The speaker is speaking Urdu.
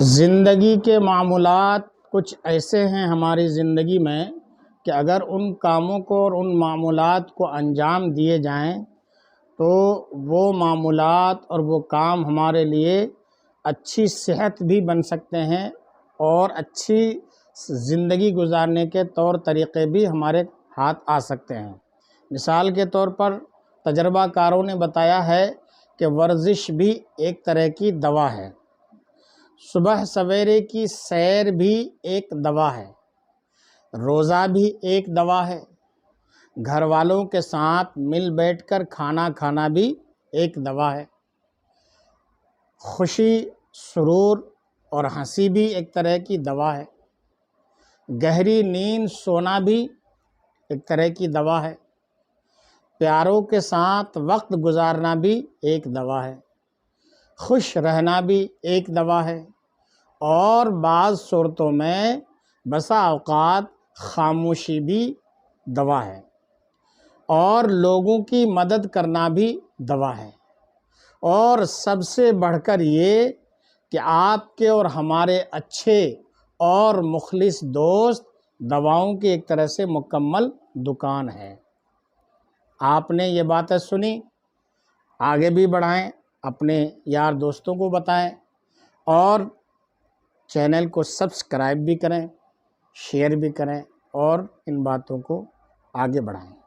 زندگی کے معمولات کچھ ایسے ہیں ہماری زندگی میں کہ اگر ان کاموں کو اور ان معمولات کو انجام دیے جائیں تو وہ معمولات اور وہ کام ہمارے لیے اچھی صحت بھی بن سکتے ہیں اور اچھی زندگی گزارنے کے طور طریقے بھی ہمارے ہاتھ آ سکتے ہیں۔ مثال کے طور پر تجربہ کاروں نے بتایا ہے کہ ورزش بھی ایک طرح کی دوا ہے، صبح سویرے کی سیر بھی ایک دوا ہے، روزہ بھی ایک دوا ہے، گھر والوں کے ساتھ مل بیٹھ کر کھانا کھانا بھی ایک دوا ہے، خوشی سرور اور ہنسی بھی ایک طرح کی دوا ہے، گہری نیند سونا بھی ایک طرح کی دوا ہے، پیاروں کے ساتھ وقت گزارنا بھی ایک دوا ہے، خوش رہنا بھی ایک دوا ہے، اور بعض صورتوں میں بسا اوقات خاموشی بھی دوا ہے، اور لوگوں کی مدد کرنا بھی دوا ہے، اور سب سے بڑھ کر یہ کہ آپ کے اور ہمارے اچھے اور مخلص دوست دواؤں کی ایک طرح سے مکمل دکان ہے۔ آپ نے یہ باتیں سنی، آگے بھی بڑھائیں، اپنے یار دوستوں کو بتائیں، اور چینل کو سبسکرائب بھی کریں، شیئر بھی کریں، اور ان باتوں کو آگے بڑھائیں۔